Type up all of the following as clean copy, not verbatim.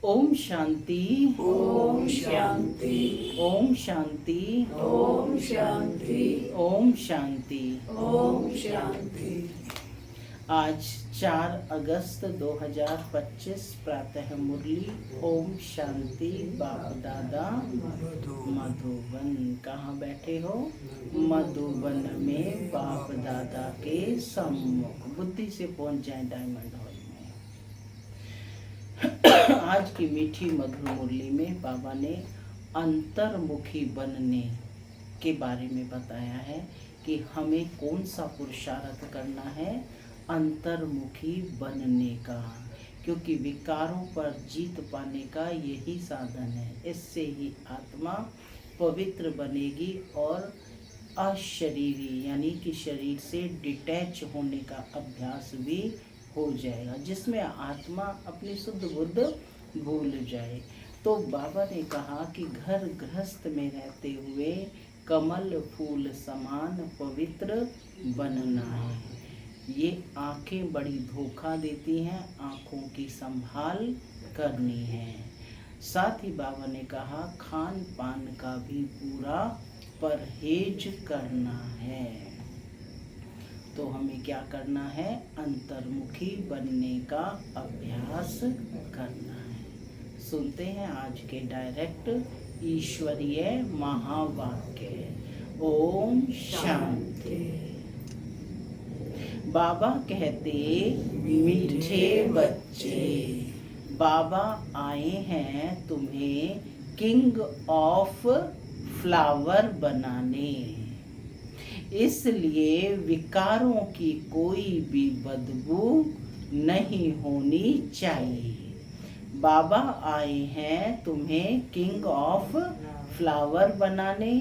ओम शांति। ओम शांति। ओम शांति। ओम शांति। ओम शांति। ओम शांति। आज 4 अगस्त 2025 प्रातः मुरली ओम शांति। बाप दादा मधुबन। कहाँ बैठे हो? मधुबन में बाप दादा के सम्मुख। बुद्धि से पहुंच जाए डायमंड हॉल में। आज की मीठी मधुर मुरली में बाबा ने अंतर्मुखी बनने के बारे में बताया है कि हमें कौन सा पुरुषार्थ करना है अंतर्मुखी बनने का, क्योंकि विकारों पर जीत पाने का यही साधन है। इससे ही आत्मा पवित्र बनेगी और अशरीरी यानी कि शरीर से डिटैच होने का अभ्यास भी हो जाएगा, जिसमें आत्मा अपनी शुद्ध बुद्ध भूल जाए। तो बाबा ने कहा कि घर गृहस्थ में रहते हुए कमल फूल समान पवित्र बनना है। ये आंखें बड़ी धोखा देती हैं, आंखों की संभाल करनी है। साथ ही बाबा ने कहा खान पान का भी पूरा परहेज करना है। तो हमें क्या करना है? अंतर्मुखी बनने का अभ्यास करना है। सुनते हैं आज के डायरेक्ट ईश्वरीय महावाक्य। ओम शांति। बाबा कहते मीठे बच्चे, बाबा आए हैं तुम्हें किंग ऑफ फ्लावर बनाने, इसलिए विकारों की कोई भी बदबू नहीं होनी चाहिए। बाबा आए हैं तुम्हें किंग ऑफ फ्लावर बनाने,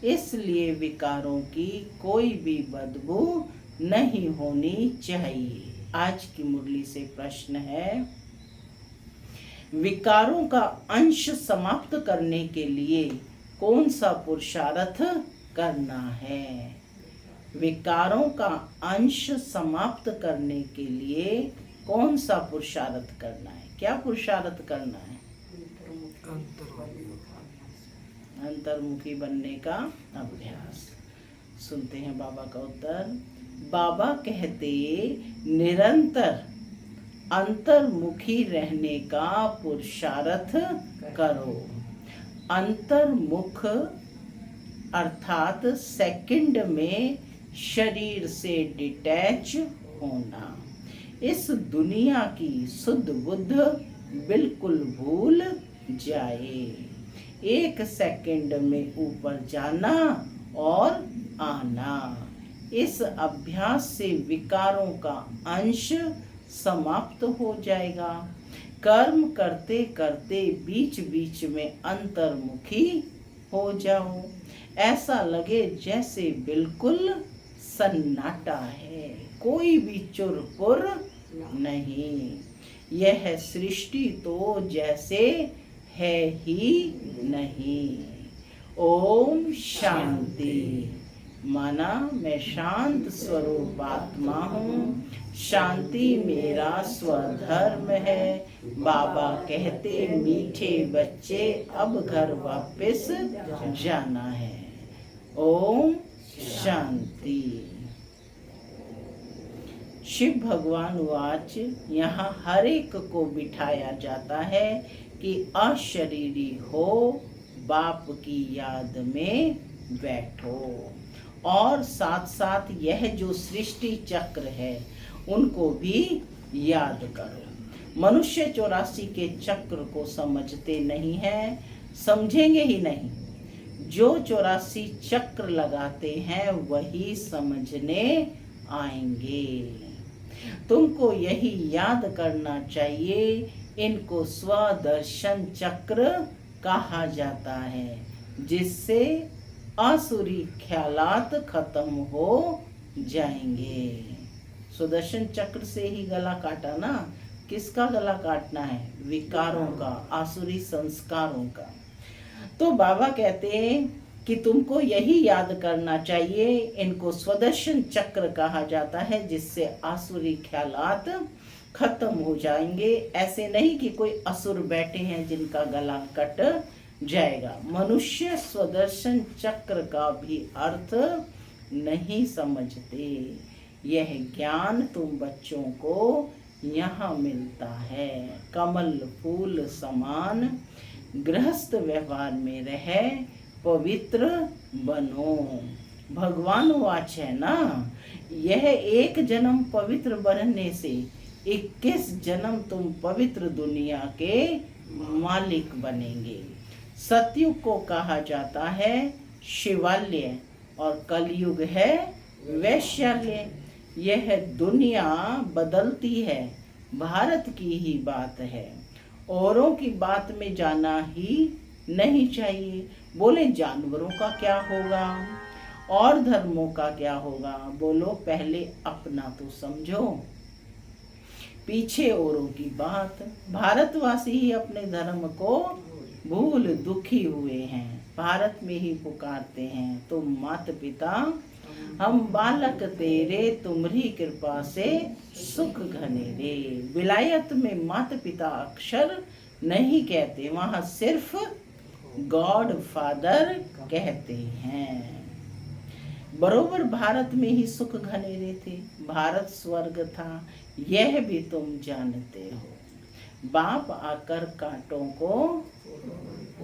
इसलिए विकारों की कोई भी बदबू नहीं होनी चाहिए। आज की मुरली से प्रश्न है, विकारों का अंश समाप्त करने के लिए कौन सा पुरुषार्थ करना है? विकारों का अंश समाप्त करने के लिए कौन सा पुरुषार्थ करना है? क्या पुरुषार्थ करना है? अंतर्मुखी बनने का अभ्यास। सुनते हैं बाबा का उत्तर। बाबा कहते निरंतर अंतर्मुखी रहने का पुरुषार्थ करो। अंतर्मुख अर्थात सेकंड में शरीर से डिटैच होना। इस दुनिया की शुद्ध बुद्ध बिल्कुल भूल जाए। 1 सेकंड में ऊपर जाना और आना। इस अभ्यास से विकारों का अंश समाप्त हो जाएगा। कर्म करते करते बीच बीच में अंतर्मुखी हो जाओ। ऐसा लगे जैसे बिल्कुल सन्नाटा है, कोई भी चुरपुर नहीं। यह सृष्टि तो जैसे है ही नहीं। ओम शांति। माना मैं शांत स्वरूप आत्मा हूँ, शांति मेरा स्वधर्म है। बाबा कहते मीठे बच्चे अब घर वापस जाना है। ओम शांति। शिव भगवान वाच, यहाँ हर एक को बिठाया जाता है कि अशरीरी हो, बाप की याद में बैठो और साथ साथ यह जो सृष्टि चक्र है उनको भी याद करो। मनुष्य 84 के चक्र को समझते नहीं हैं, समझेंगे ही नहीं। जो 84 चक्र लगाते हैं वही समझने आएंगे। तुमको यही याद करना चाहिए, इनको स्वदर्शन चक्र कहा जाता है, जिससे आसुरी ख्यालात खत्म हो जाएंगे। सुदर्शन चक्र से ही गला काटा ना। किसका गला काटना है? विकारों का, आसुरी संस्कारों का। तो बाबा कहते हैं कि तुमको यही याद करना चाहिए, इनको स्वदर्शन चक्र कहा जाता है, जिससे आसुरी ख्यालात खत्म हो जाएंगे। ऐसे नहीं कि कोई असुर बैठे हैं जिनका गला कट जाएगा। मनुष्य स्वदर्शन चक्र का भी अर्थ नहीं समझते। यह ज्ञान तुम बच्चों को यहाँ मिलता है। कमल फूल समान गृहस्थ व्यवहार में रहे, पवित्र बनो। भगवान वाच है ना, यह एक जन्म पवित्र बनने से 21 जन्म तुम पवित्र दुनिया के मालिक बनेंगे। सतयुग को कहा जाता है शिवालय और कलयुग है वैशाल्य। यह दुनिया बदलती है, भारत की ही बात है। औरों की बात में जाना ही नहीं चाहिए। बोले जानवरों का क्या होगा और धर्मों का क्या होगा? बोलो पहले अपना तो समझो, पीछे औरों की बात। भारतवासी ही अपने धर्म को भूल दुखी हुए हैं, भारत में ही पुकारते हैं तुम मात पिता हम बालक तेरे, तुम्हारी कृपा से सुख घनेरे। विलायत में माता पिता अक्षर नहीं कहते, वहां सिर्फ गॉड फादर कहते हैं। बरोबर भारत में ही सुख घनेरे थे, भारत स्वर्ग था, यह भी तुम जानते हो। बाप आकर कांटों को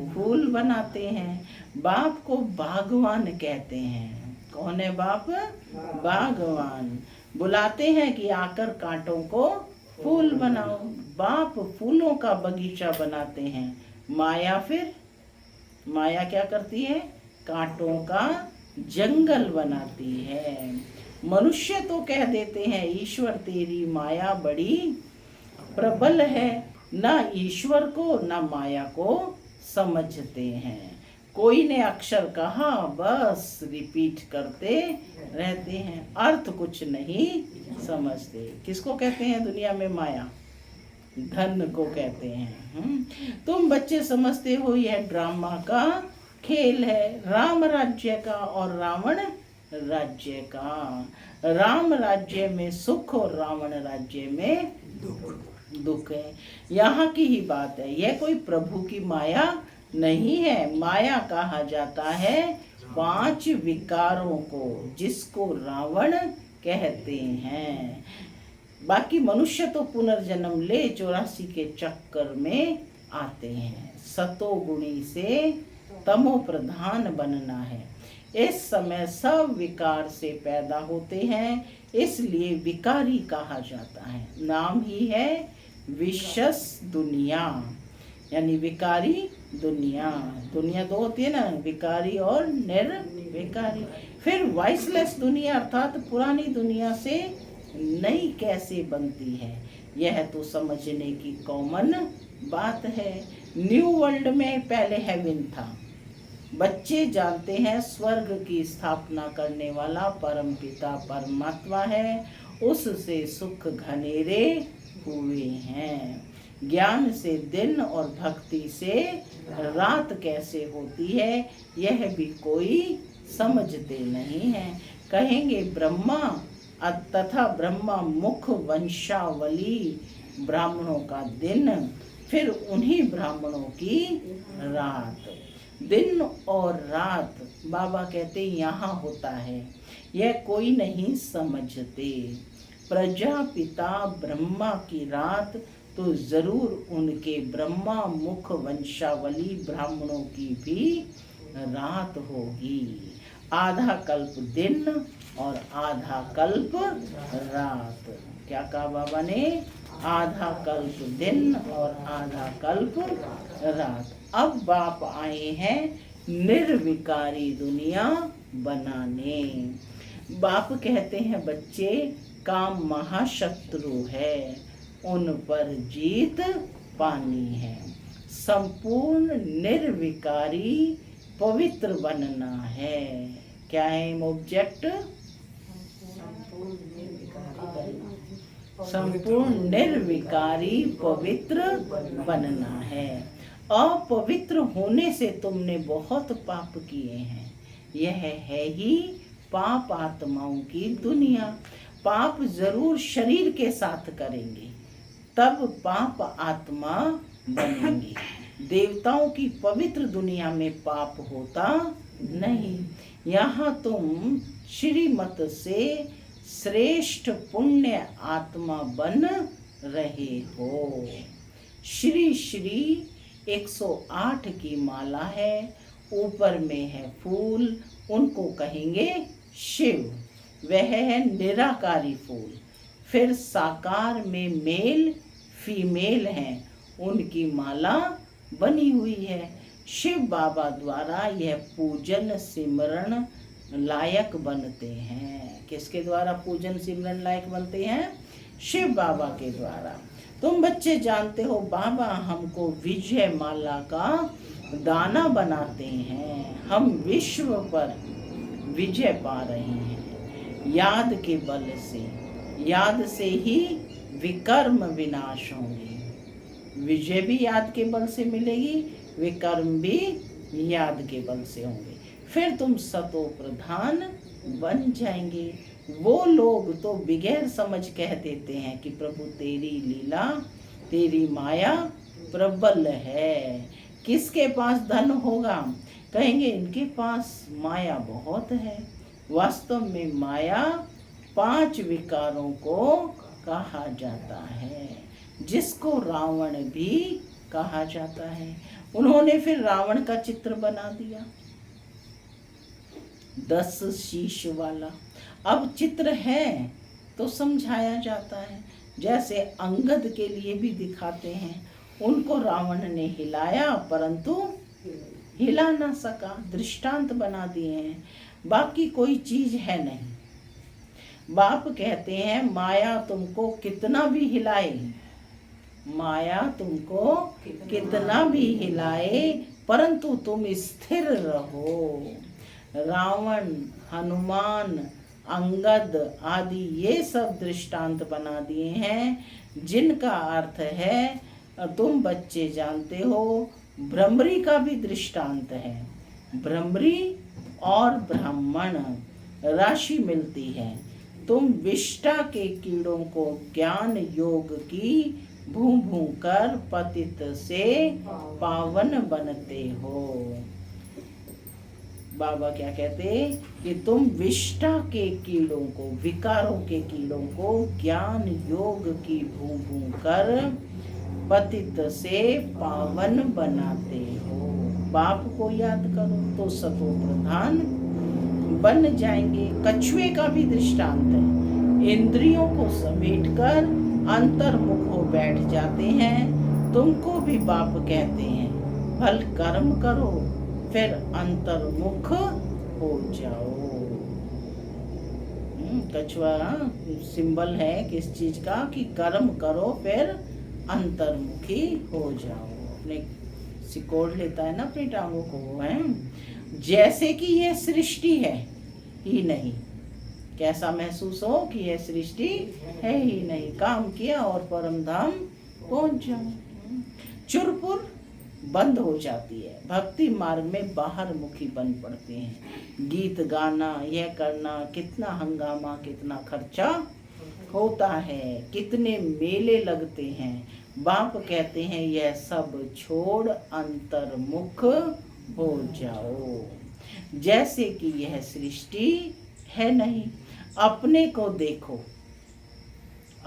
फूल बनाते हैं। बाप को बागवान कहते हैं। कौन है बाप? बागवान। बुलाते हैं कि आकर कांटों को फूल बनाओ। बाप फूलों का बगीचा बनाते हैं। माया फिर माया क्या करती है? कांटों का जंगल बनाती है। मनुष्य तो कह देते हैं ईश्वर तेरी माया बड़ी प्रबल है, ना ईश्वर को ना माया को समझते हैं। कोई ने अक्षर कहा बस रिपीट करते रहते हैं, अर्थ कुछ नहीं समझते। किसको कहते हैं दुनिया में माया? धन को कहते हैं। तुम बच्चे समझते हो यह ड्रामा का खेल है, राम राज्य का और रावण राज्य का। राम राज्य में सुख और रावण राज्य में दुख है। यहाँ की ही बात है, यह कोई प्रभु की माया नहीं है। माया कहा जाता है 5 विकारों को, जिसको रावण कहते हैं। बाकी मनुष्य तो पुनर्जन्म ले 84 के चक्कर में आते हैं। सतोगुणी से तमो प्रधान बनना है। इस समय सब विकार से पैदा होते हैं, इसलिए विकारी कहा जाता है। नाम ही है विशस दुनिया, यानी विकारी दुनिया। दुनिया दो होती है ना, विकारी और निर्विकारी। फिर वाइसलेस दुनिया अर्थात पुरानी दुनिया से नई कैसे बनती है, यह तो समझने की कॉमन बात है। न्यू वर्ल्ड में पहले हेवन था। बच्चे जानते हैं स्वर्ग की स्थापना करने वाला परम पिता परमात्मा है, उससे सुख घनेरे हुए हैं। ज्ञान से दिन और भक्ति से रात कैसे होती है, यह भी कोई समझते नहीं है। कहेंगे ब्रह्मा तथा ब्रह्मा मुख वंशावली ब्राह्मणों का दिन, फिर उन्हीं ब्राह्मणों की रात। दिन और रात बाबा कहते यहाँ होता है, यह कोई नहीं समझते। प्रजापिता ब्रह्मा की रात तो जरूर उनके ब्रह्मा मुख वंशावली ब्राह्मणों की भी रात होगी। आधा कल्प दिन और आधा कल्प रात। क्या कहा बाबा ने? आधा कल्प दिन और आधा कल्प रात। अब बाप आए हैं निर्विकारी दुनिया बनाने। बाप कहते हैं बच्चे काम महाशत्रु है, उन पर जीत पानी है। संपूर्ण निर्विकारी पवित्र बनना है। क्या है ऑब्जेक्ट? संपूर्ण निर्विकारी पवित्र बनना है। अपवित्र होने से तुमने बहुत पाप किए हैं। यह है ही पाप आत्माओं की दुनिया। पाप जरूर शरीर के साथ करेंगे, तब पाप आत्मा बनेंगी। देवताओं की पवित्र दुनिया में पाप होता नहीं। यहाँ तुम श्रीमत से श्रेष्ठ पुण्य आत्मा बन रहे हो। श्री श्री 108 की माला है, ऊपर में है फूल, उनको कहेंगे शिव। वह है निराकारी फूल। फिर साकार में मेल फीमेल हैं, उनकी माला बनी हुई है। शिव बाबा द्वारा यह पूजन सिमरण लायक बनते हैं। किसके द्वारा पूजन सिमरण लायक बनते हैं? शिव बाबा के द्वारा। तुम बच्चे जानते हो बाबा हमको विजय माला का दाना बनाते हैं। हम विश्व पर विजय पा रहे हैं याद के बल से। याद से ही विकर्म विनाश होंगे। विजय भी याद के बल से मिलेगी, विकर्म भी याद के बल से होंगे। फिर तुम सतो प्रधान बन जाएंगे। वो लोग तो बगैर समझ कह देते हैं कि प्रभु तेरी लीला, तेरी माया प्रबल है। किसके पास धन होगा? कहेंगे इनके पास माया बहुत है। वास्तव में माया 5 विकारों को कहा जाता है, जिसको रावण भी कहा जाता है। उन्होंने फिर रावण का चित्र बना दिया, 10 शीश वाला। अब चित्र है तो समझाया जाता है। जैसे अंगद के लिए भी दिखाते हैं, उनको रावण ने हिलाया परंतु हिला ना सका, दृष्टांत बना दिए हैं। बाकी कोई चीज है नहीं। बाप कहते हैं माया तुमको कितना भी हिलाए, माया तुमको कितना भी हिलाए, परंतु तुम स्थिर रहो। रावण, हनुमान, अंगद आदि ये सब दृष्टांत बना दिए हैं, जिनका अर्थ है तुम बच्चे जानते हो। भ्रमरी का भी दृष्टांत है। भ्रमरी और ब्राह्मण राशि मिलती है। तुम विष्टा के कीड़ों को ज्ञान योग की भू भू कर पतित से पावन बनते हो। बाबा क्या कहते कि तुम विष्टा के कीड़ों को, विकारों के कीड़ों को ज्ञान योग की भू भू कर पतित से पावन बनाते हो। बाप को याद करो तो सतो प्रधान बन जाएंगे। कछुए का भी दृष्टांत है। इंद्रियों को समेटकर अंतर्मुख हो बैठ जाते हैं। तुमको भी बाप कहते हैं भल कर्म करो फिर अंतर्मुख हो जाओ। कछुआ सिंबल है किस चीज का? कि कर्म करो फिर अंतर्मुखी हो जाओ। अपने सिकोड़ लेता है ना अपनी टांगों को, है जैसे कि यह सृष्टि है ही नहीं। कैसा महसूस हो कि यह सृष्टि है ही नहीं। काम किया और परम धाम पहुंच जाओ। चुरपुर बंद हो जाती है। भक्ति मार्ग में बाहर मुखी बन पड़ते हैं। गीत गाना, यह करना, कितना हंगामा, कितना खर्चा होता है, कितने मेले लगते हैं। बाप कहते हैं यह सब छोड़ अंतर्मुख हो जाओ। जैसे कि यह सृष्टि है नहीं। अपने को देखो,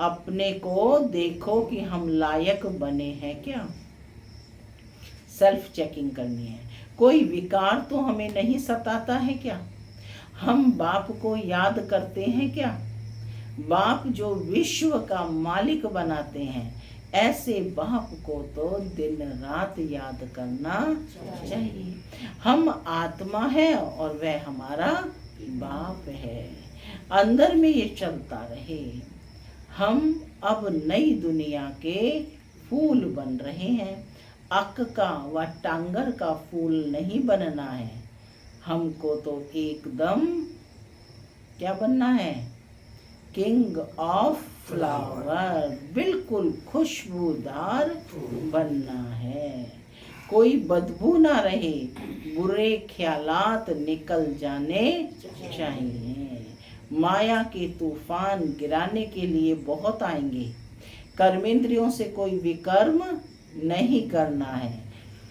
अपने को देखो कि हम लायक बने हैं क्या। सेल्फ चेकिंग करनी है। कोई विकार तो हमें नहीं सताता है क्या? हम बाप को याद करते हैं क्या? बाप जो विश्व का मालिक बनाते हैं, ऐसे बाप को तो दिन रात याद करना चाहिए। हम आत्मा है और वह हमारा बाप है। अंदर में ये चलता रहे। हम अब नई दुनिया के फूल बन रहे हैं। अक का व टांगर का फूल नहीं बनना है। हमको तो एकदम क्या बनना है? किंग ऑफ फ्लावर, बिल्कुल खुशबूदार बनना है। कोई बदबू ना रहे, बुरे ख्यालात निकल जाने चाहिए। माया के तूफान गिराने के लिए बहुत आएंगे। कर्मेंद्रियों से कोई विकर्म नहीं करना है।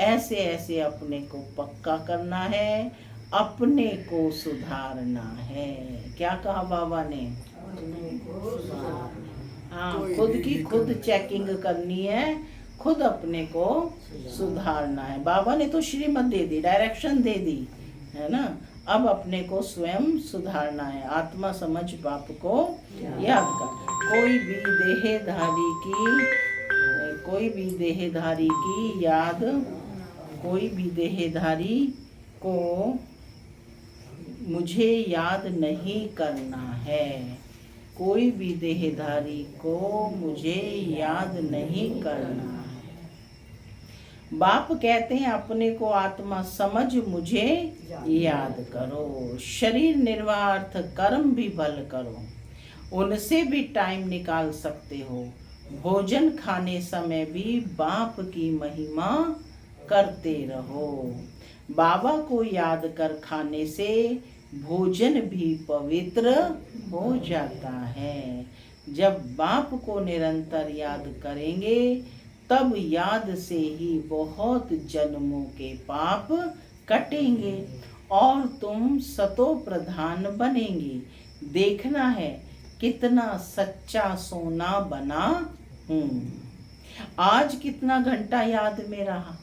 ऐसे ऐसे अपने को पक्का करना है, अपने को सुधारना है। क्या कहा बाबा ने? हाँ, खुद की खुद चेकिंग करनी है, खुद अपने को सुधारना है। बाबा ने तो श्रीमत दे दी, डायरेक्शन दे दी है ना। अब अपने को स्वयं सुधारना है। आत्मा समझ बाप को याद कर। कोई भी देहधारी की याद, कोई भी देहधारी को मुझे याद नहीं करना है। कोई भी देहधारी को मुझे याद नहीं करना है। बाप कहते हैं अपने को आत्मा समझ मुझे याद करो। शरीर निर्वाह कर्म भी भल करो, उनसे भी टाइम निकाल सकते हो। भोजन खाने समय भी बाप की महिमा करते रहो। बाबा को याद कर खाने से भोजन भी पवित्र हो जाता है। जब बाप को निरंतर याद करेंगे तब याद से ही बहुत जन्मों के पाप कटेंगे और तुम सतो प्रधान बनेंगे। देखना है कितना सच्चा सोना बना हूँ। आज कितना घंटा याद में रहा?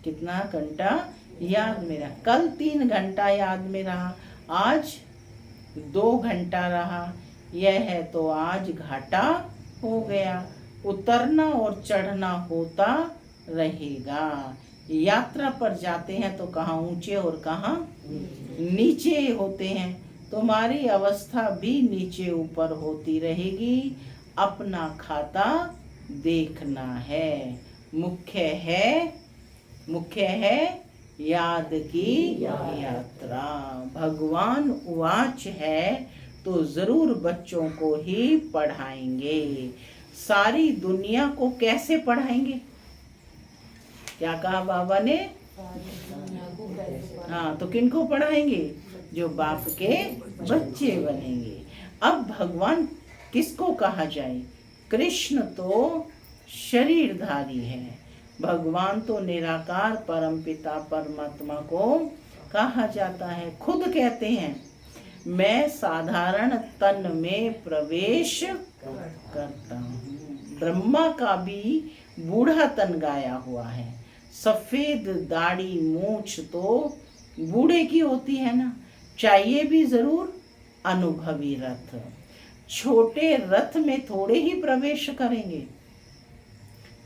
कितना घंटा याद में रहा? कल 3 घंटा याद में रहा, आज 2 घंटा रहा। यह है तो आज घाटा हो गया। उतरना और चढ़ना होता रहेगा। यात्रा पर जाते हैं तो कहाँ ऊंचे और कहाँ नीचे होते हैं। तुम्हारी अवस्था भी नीचे ऊपर होती रहेगी। अपना खाता देखना है। मुख्य है याद की यात्रा। भगवान उवाच है तो जरूर बच्चों को ही पढ़ाएंगे। सारी दुनिया को कैसे पढ़ाएंगे? क्या कहा बाबा ने? हाँ, तो किनको पढ़ाएंगे? जो बाप के बच्चे बनेंगे। अब भगवान किसको कहा जाए? कृष्ण तो शरीरधारी है, भगवान तो निराकार परमपिता परमात्मा को कहा जाता है। खुद कहते हैं मैं साधारण तन में प्रवेश करता हूँ। ब्रह्मा का भी बूढ़ा तन गाया हुआ है। सफेद दाढ़ी मूछ तो बूढ़े की होती है ना। चाहिए भी जरूर अनुभवी रथ। छोटे रथ में थोड़े ही प्रवेश करेंगे।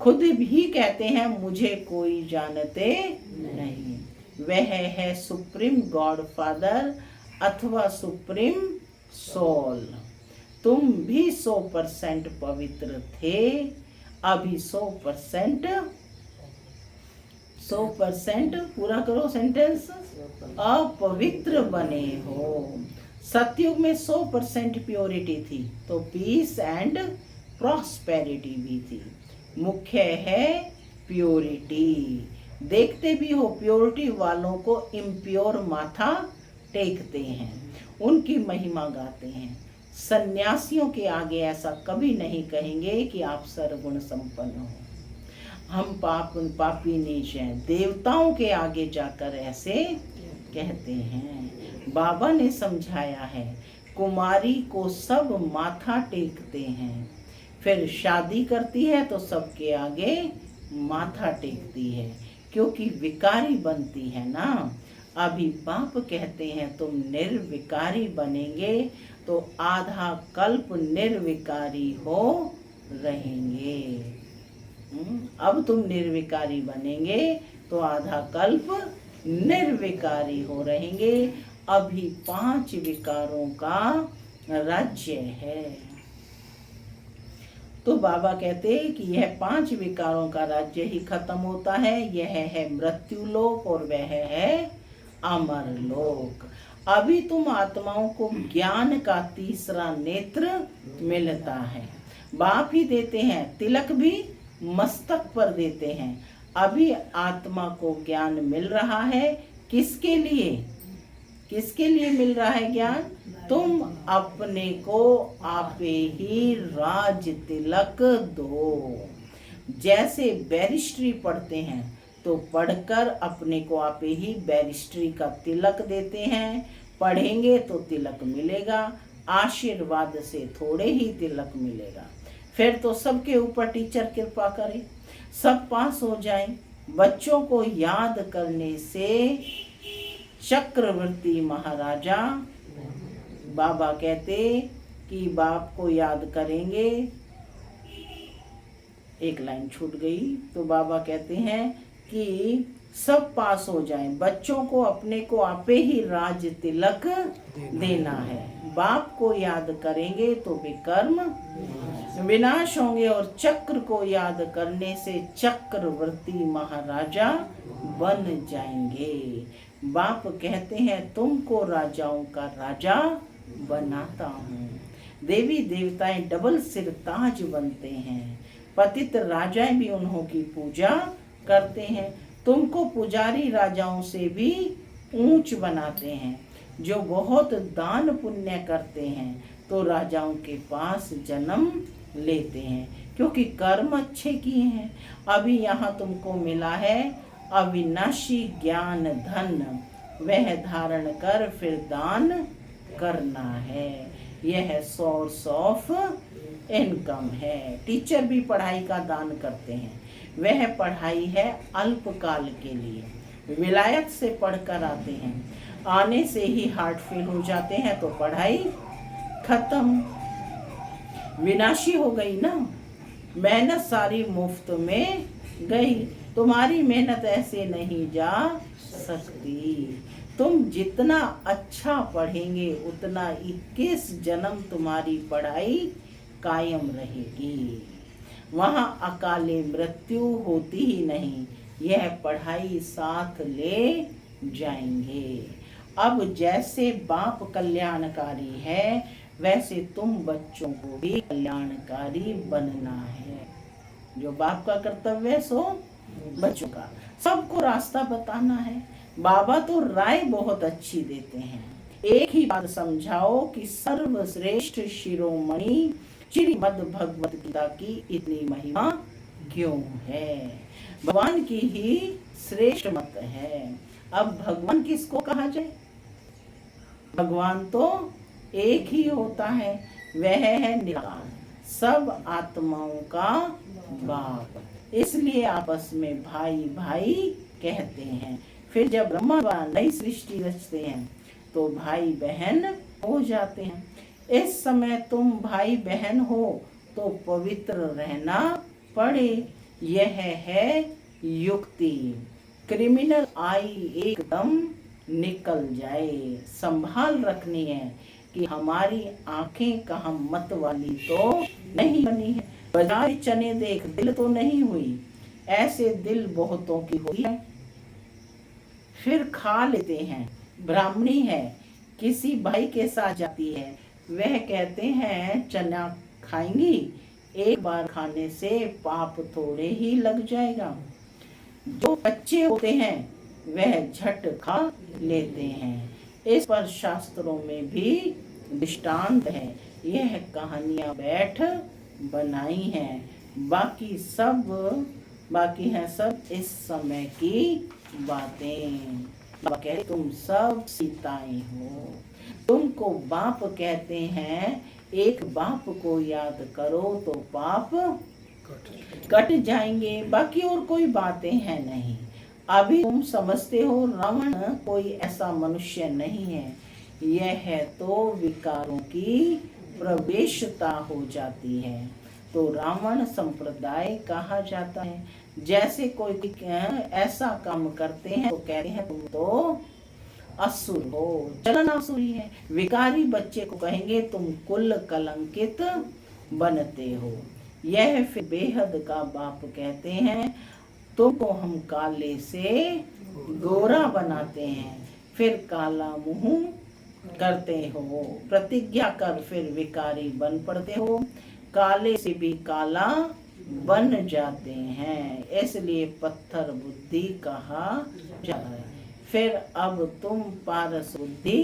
खुद भी कहते हैं मुझे कोई जानते नहीं। वह है सुप्रीम गॉड फादर अथवा सुप्रीम सोल। तुम भी 100% पवित्र थे, अभी 100% पूरा करो सेंटेंस, अपवित्र बने हो। सतयुग में 100% प्योरिटी थी तो पीस एंड प्रॉस्पेरिटी भी थी। मुख्य है प्योरिटी। देखते भी हो प्योरिटी वालों को इम्प्योर माथा टेकते हैं, उनकी महिमा गाते हैं। सन्यासियों के आगे ऐसा कभी नहीं कहेंगे कि आप सर्वगुण संपन्न हो, हम पापी नीच हैं। देवताओं के आगे जाकर ऐसे कहते हैं। बाबा ने समझाया है कुमारी को सब माथा टेकते हैं, फिर शादी करती है तो सबके आगे माथा टेकती है क्योंकि विकारी बनती है ना। अभी बाप कहते हैं तुम निर्विकारी बनेंगे तो आधा कल्प निर्विकारी हो रहेंगे। अब तुम निर्विकारी बनेंगे तो आधा कल्प निर्विकारी हो रहेंगे। अभी 5 विकारों का राज्य है। तो बाबा कहते हैं कि यह 5 विकारों का राज्य ही खत्म होता है। यह है मृत्युलोक और वह है अमर लोक। अभी तुम आत्माओं को ज्ञान का तीसरा नेत्र मिलता है। बाप ही देते हैं, तिलक भी मस्तक पर देते हैं। अभी आत्मा को ज्ञान मिल रहा है। किसके लिए? किसके लिए मिल रहा है ज्ञान? तुम अपने को आपे ही राज तिलक दो। जैसे बैरिस्ट्री पढ़ते हैं तो पढ़कर अपने को आपे ही बैरिस्ट्री का तिलक देते हैं। पढ़ेंगे तो तिलक मिलेगा, आशीर्वाद से थोड़े ही तिलक मिलेगा। फिर तो सबके ऊपर टीचर कृपा करे, सब पास हो जाएं। बच्चों को याद करने से चक्रवर्ती महाराजा, बाबा कहते कि बाप को याद करेंगे, एक लाइन छूट गई, तो बाबा कहते हैं कि सब पास हो जाएं। बच्चों को अपने को आपे ही राज तिलक देना है। बाप को याद करेंगे तो विकर्म विनाश होंगे, और चक्र को याद करने से चक्रवर्ती महाराजा बन जाएंगे। बाप कहते हैं तुमको राजाओं का राजा बनाता हूँ। देवी देवताएं डबल सिर ताज बनते हैं, पतित राजाएं भी उन्हों की पूजा करते हैं। तुमको पुजारी राजाओं से भी ऊंच बनाते हैं। जो बहुत दान पुण्य करते हैं तो राजाओं के पास जन्म लेते हैं, क्योंकि कर्म अच्छे किए हैं। अभी यहाँ तुमको मिला है अविनाशी ज्ञान धन, वह धारण कर फिर दान करना है। यह सोर्स ऑफ इनकम है। टीचर भी पढ़ाई का दान करते हैं, वह पढ़ाई है अल्पकाल के लिए। विलायत से पढ़कर आते हैं, आने से ही हार्ट फेल हो जाते हैं तो पढ़ाई खत्म, विनाशी हो गई ना। मेहनत सारी मुफ्त में गई। तुम्हारी मेहनत ऐसे नहीं जा सकती। तुम जितना अच्छा पढ़ेंगे उतना 21 जन्म तुम्हारी पढ़ाई कायम रहेगी। वहाँ अकाले मृत्यु होती ही नहीं, यह पढ़ाई साथ ले जाएंगे। अब जैसे बाप कल्याणकारी है, वैसे तुम बच्चों को भी कल्याणकारी बनना है। जो बाप का कर्तव्य है सो बच्चों का। सबको रास्ता बताना है। बाबा तो राय बहुत अच्छी देते हैं। एक ही बात समझाओ कि सर्वश्रेष्ठ शिरोमणि श्रीमद् भगवत गीता की इतनी महिमा क्यों है। भगवान की ही श्रेष्ठ मत है। अब भगवान किसको कहा जाए? भगवान तो एक ही होता है, वह है निराकार, सब आत्माओं का बाप। इसलिए आपस में भाई भाई कहते हैं। फिर जब ब्रह्मा नई सृष्टि रचते हैं तो भाई बहन हो जाते हैं। इस समय तुम भाई बहन हो तो पवित्र रहना पड़े, यह है युक्ति। क्रिमिनल आई एकदम निकल जाए, संभाल रखनी है कि हमारी आंखें कहाँ मत वाली तो नहीं बनी है। बाजार चने देख दिल तो नहीं हुई, ऐसे दिल बहुतों की हुई है, फिर खा लेते हैं। ब्राह्मणी है, किसी भाई के साथ जाती है, वह कहते हैं चना खाएंगी, एक बार खाने से पाप थोड़े ही लग जाएगा। जो बच्चे होते हैं वह झट खा लेते हैं। इस पर शास्त्रों में भी दृष्टांत है। यह कहानियां बैठ बनाई हैं, बाकी हैं सब इस समय की बातें। कहते तुम सब सीताएं हो। तुमको बाप कहते हैं, एक बाप को याद करो तो पाप कट जाएंगे। बाकी और कोई बातें हैं नहीं। अभी तुम समझते हो रावण कोई ऐसा मनुष्य नहीं है, यह है तो विकारों की प्रवेशता हो जाती है तो रावण संप्रदाय कहा जाता है। जैसे कोई ऐसा काम करते हैं तो कहते हैं तुम तो असुर हो, चलन असुरी है। विकारी बच्चे को कहेंगे तुम कुल कलंकित बनते हो। यह फिर बेहद का बाप कहते हैं तुमको हम काले से गोरा बनाते हैं, फिर काला मुंह करते हो, प्रतिज्ञा कर फिर विकारी बन पड़ते हो, काले से भी काला बन जाते हैं, इसलिए पत्थर बुद्धि कहा जाता है। फिर अब तुम पारस बुद्धि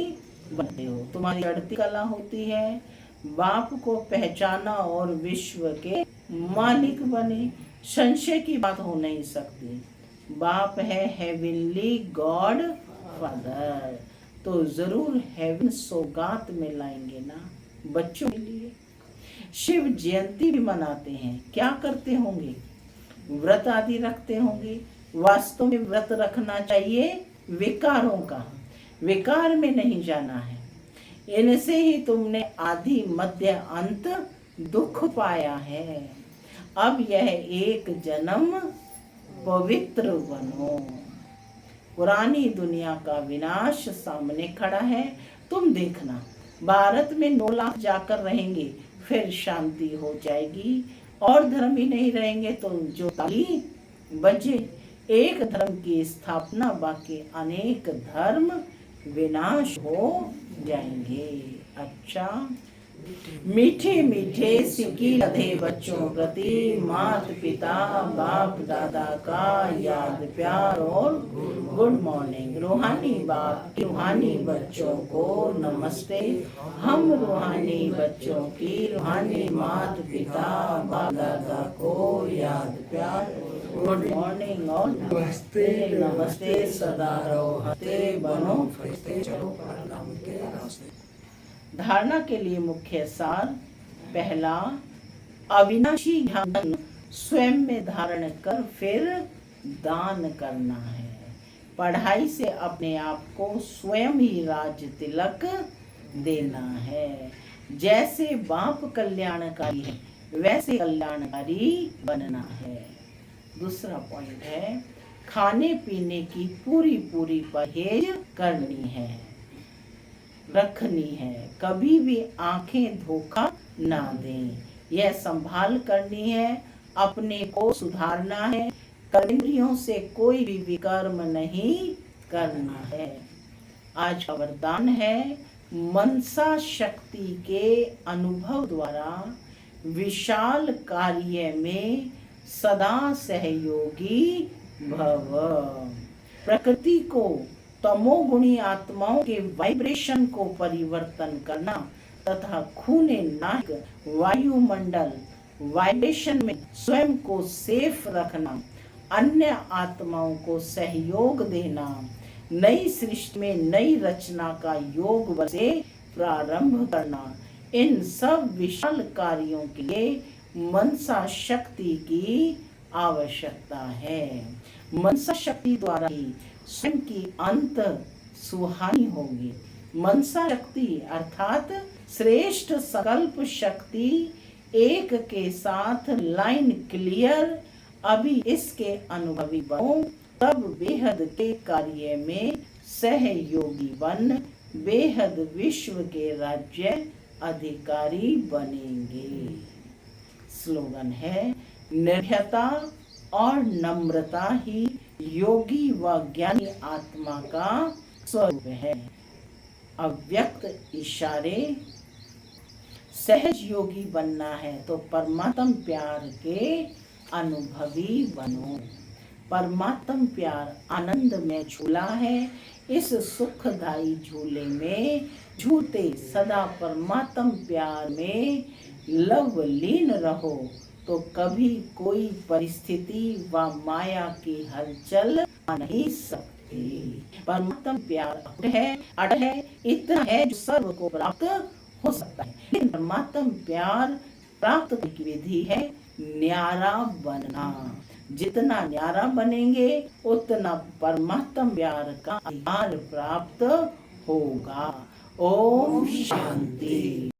बनते हो। तुम्हारी चढ़ती कला होती है, बाप को पहचाना और विश्व के मालिक बने। संशय की बात हो नहीं सकती। बाप है हेवनली गॉड फादर, तो जरूर हेवन सौगात में लाएंगे ना बच्चों के लिए। शिव जयंती भी मनाते हैं, क्या करते होंगे? व्रत आदि रखते होंगे। वास्तव में व्रत रखना चाहिए विकारों का, विकार में नहीं जाना है। इनसे ही तुमने आदि मध्य अंत दुख पाया है। अब यह एक जन्म पवित्र बनो। पुरानी दुनिया का विनाश सामने खड़ा है। तुम देखना, भारत में 9 लाख जाकर रहेंगे, फिर शांति हो जाएगी। और धर्म ही नहीं रहेंगे तो जो ताली बजे, एक धर्म की स्थापना, बाकी अनेक धर्म विनाश हो जाएंगे। अच्छा, मीठे मीठे सिक्की लधे बच्चों प्रति मात पिता बाप दादा का याद प्यार और गुड मॉर्निंग। रूहानी बाप की रूहानी बच्चों को नमस्ते। हम रूहानी बच्चों की रूहानी मात पिता बाप दादा को याद प्यार गुड मॉर्निंग और नमस्ते। नमस्ते सदा रहो हंसते बनो फरिश्ते चलो परम के रास्ते। धारणा के लिए मुख्य सार, पहला, अविनाशी ज्ञान स्वयं में धारण कर फिर दान करना है। पढ़ाई से अपने आप को स्वयं ही राज तिलक देना है। जैसे बाप कल्याणकारी है वैसे कल्याणकारी बनना है। दूसरा पॉइंट है, खाने पीने की पूरी परहेज करनी है, रखनी है। कभी भी आंखें धोखा ना दें, यह संभाल करनी है। अपने को सुधारना है। कर्मेंद्रियों से कोई भी विकर्म नहीं करना है। आज का वरदान है, मनसा शक्ति के अनुभव द्वारा विशाल कार्य में सदा सहयोगी भव। प्रकृति को, तमोगुणी आत्माओं के वाइब्रेशन को परिवर्तन करना तथा खूने नाक वायुमंडल वाइब्रेशन में स्वयं को सेफ रखना, अन्य आत्माओं को सहयोग देना, नई सृष्टि में नई रचना का योग से प्रारंभ करना, इन सब विशाल कार्यों के लिए मनसा शक्ति की आवश्यकता है। मनसा शक्ति द्वारा ही स्वयं की अंत सुहानी होगी। मनसा शक्ति अर्थात श्रेष्ठ संकल्प शक्ति एक के साथ लाइन क्लियर। अभी इसके अनुभवी बनो, तब बेहद के कार्य में सहयोगी बन बेहद विश्व के राज्य अधिकारी बनेंगे। स्लोगन है, निर्भयता और नम्रता ही योगी व ज्ञानी आत्मा का स्वरूप है। अव्यक्त इशारे, सहज योगी बनना है तो परमात्म प्यार के अनुभवी बनो। परमात्म प्यार आनंद में झूला है। इस सुखदायी झूले में झूलते सदा परमात्म प्यार में लवलीन रहो तो कभी कोई परिस्थिति व माया की हलचल आ नहीं सकती। परमात्म प्यार है, अड़ है, इतना है जो सर्व को प्राप्त हो सकता है। लेकिन परमात्म प्यार प्राप्त करने की विधि है न्यारा बनना। जितना न्यारा बनेंगे उतना परमात्म प्यार का अधिकार प्राप्त होगा। ओम शांति।